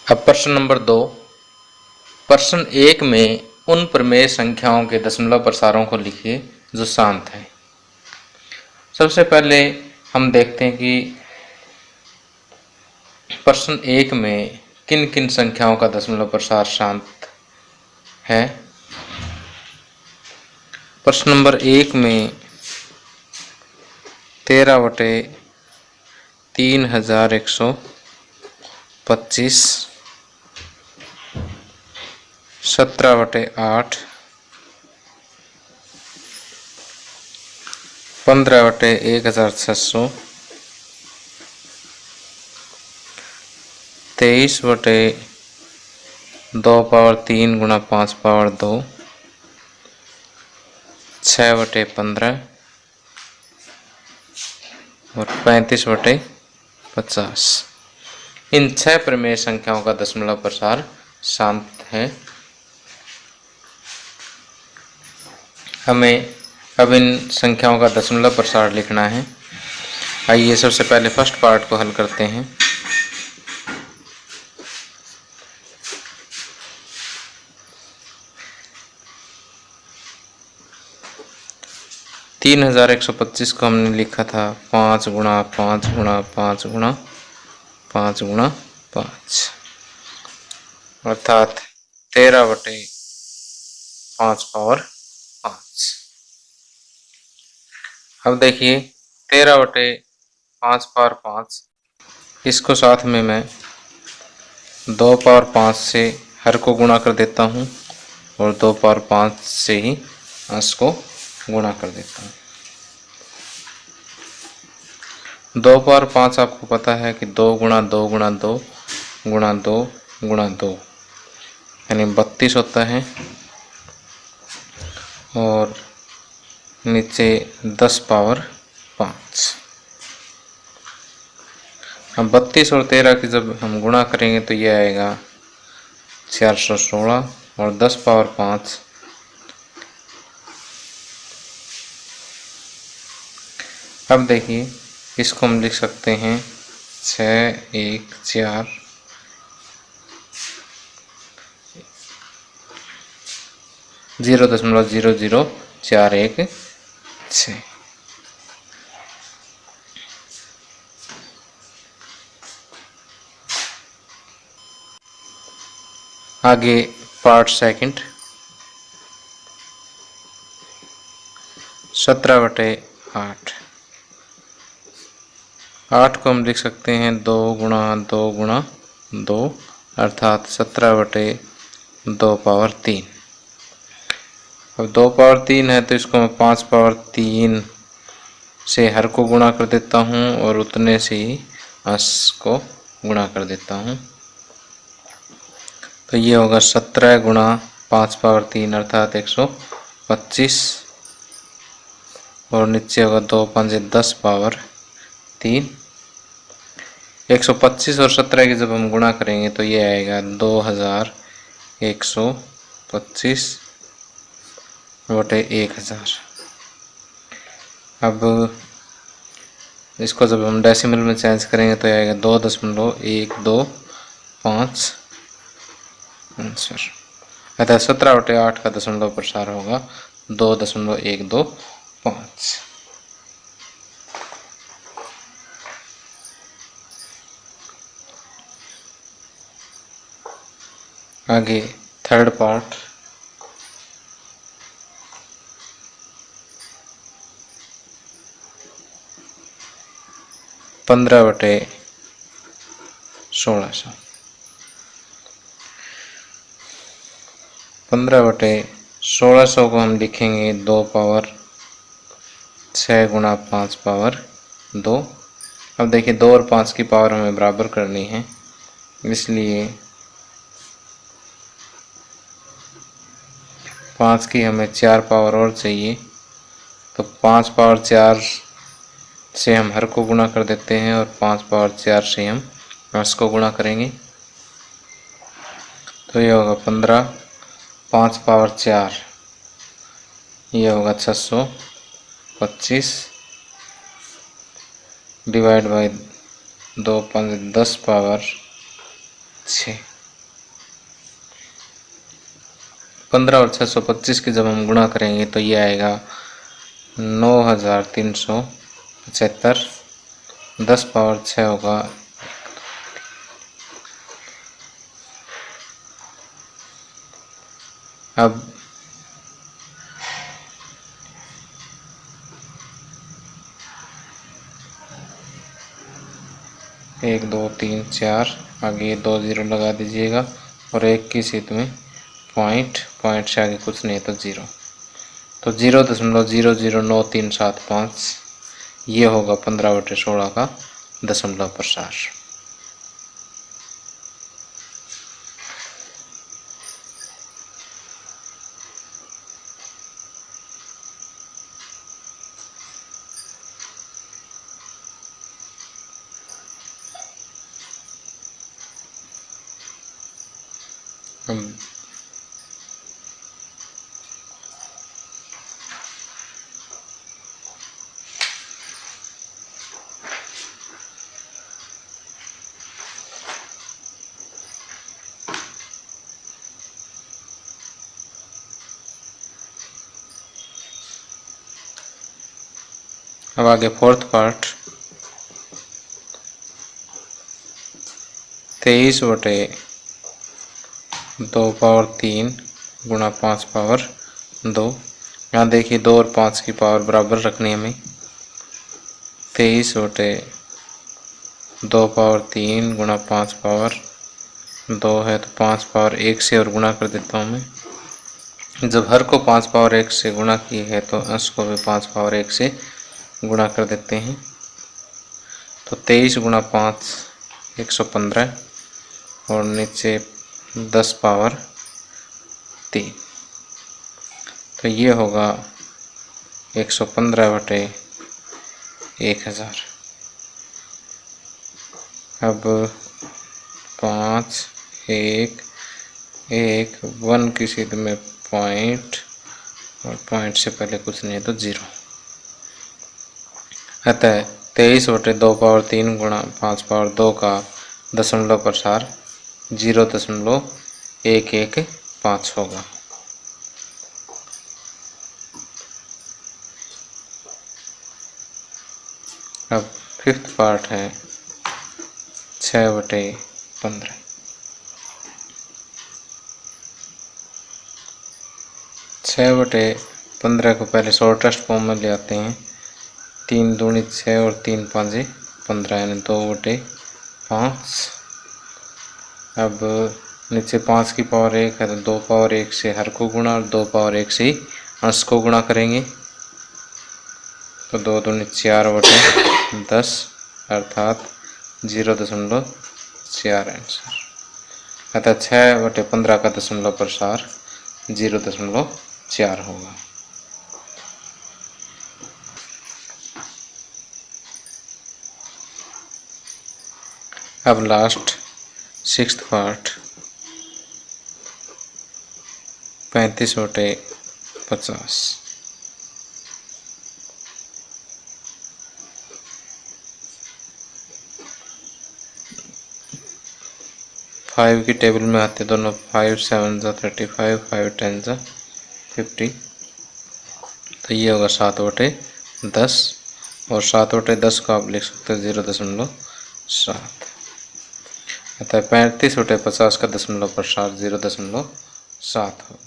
अब प्रश्न नंबर 2। प्रश्न 1 में उन प्रमेय संख्याओं के दशमलव प्रसारों को लिखिए जो शांत हैं। सबसे पहले हम देखते हैं कि प्रश्न 1 में किन किन संख्याओं का दशमलव प्रसार शांत है। प्रश्न नंबर 1 में 13/3125, 17/8, 15/1600, 23/2/3 गुणा 5/2, 6/15 और 35/50। इन 6 प्रमेय संख्याओं का दशमलव प्रसार शांत है। हमें अब इन संख्याओं का दशमलव प्रसार लिखना है। आइए सबसे पहले फर्स्ट पार्ट को हल करते हैं। तीन 3125 को हमने लिखा था 5 गुणा 5 गुणा 5 गुणा 5 गुणा 5, अर्थात 13/5/5। अब देखिए 13/5/5, इसको साथ में मैं 2/5 से हर को गुणा कर देता हूँ और 2/5 से ही अंश को गुणा कर देता हूँ। 2/5 आपको पता है कि 2 गुणा 2 गुणा 2 गुणा 2 गुणा 2 यानी 32 होता है और नीचे 10/5। अब 32 और 13 की जब हम गुणा करेंगे तो ये आएगा 416 और 10/5 अब देखिए इसको हम लिख सकते हैं 614 0.00416। आगे पार्ट सेकंड 17/8। 8 को हम लिख सकते हैं 2 गुणा 2 गुणा 2 अर्थात 17/2/3। अब 2/3 है तो इसको मैं 5/3 से हर को गुणा कर देता हूँ और उतने से ही अंश को गुणा कर देता हूँ। तो ये होगा 17 गुणा 5/3 अर्थात 125 और नीचे होगा 2×5 10/3। 125 और 17 की जब हम गुणा करेंगे तो ये आएगा 2125/1000। अब इसको जब हम डेसिमल में चेंज करेंगे तो आएगा 2.125 आंसर। अतः 17/8 का दशमलव प्रसार होगा 2.125। आगे थर्ड पार्ट 15/1600। 15/1600 को हम लिखेंगे 2/6 गुणा 5/2। अब देखिए 2 और 5 की पावर हमें बराबर करनी है, इसलिए 5 की हमें 4 पावर और चाहिए। तो 5/4 से हम हर को गुणा कर देते हैं और 5/4 से हम अंश को गुणा करेंगे। तो ये होगा 15, 5/4 ये होगा 625 डिवाइड बाई 2×5 10/6। 15 और 625 की जब हम गुणा करेंगे तो ये आएगा 9375। 10 पावर 6 होगा। अब 1 2 3 4 आगे 2 0 लगा दीजिएगा और 1 की सीध में पॉइंट से आगे कुछ नहीं तो 0, तो 0.009375 ये होगा 15/16 का दशमलव प्रसार। अब आगे फोर्थ पार्ट 23/2 गुणा 5/2। यहाँ देखिए 2 और 5 की पावर बराबर रखनी है हमें। 23/2 गुणा 5/2 है तो 5/1 से और गुणा कर देता हूँ मैं। जब हर को 5/1 से गुणा किए है तो अंश को भी 5/1 से गुणा कर देते हैं। तो 23 गुणा 5 115 और नीचे 10/3, तो ये होगा 115/1000। अब 5 1 1 1 की सीध में पॉइंट और पॉइंट से पहले कुछ नहीं तो 0, अतः 23/2 गुणा 5/2 का दशमलव प्रसार 0.115 होगा। अब फिफ्थ पार्ट है 6/15। 6/15 को पहले शॉर्टेस्ट फॉर्म में ले आते हैं। 3 दूनी 6 और 3 5 15 यानी 2/5। अब नीचे 5 की पावर 1 है तो 2/1 से हर को गुणा और 2/1 से अंश को गुणा करेंगे। तो 2 दूनी 4/10 अर्थात 0.4 आंसर। अतः 6/15 का दशमलव प्रसार 0.4 होगा। अब लास्ट सिक्स्थ पार्ट 35/50। 5 की टेबल में आते दोनों 5 7 35 5 10 50, तो ये होगा 7/10 और 7/10 को आप लिख सकते हैं 0.7। अतः 35/50 का दशमलव प्रसार 0.7 होगा।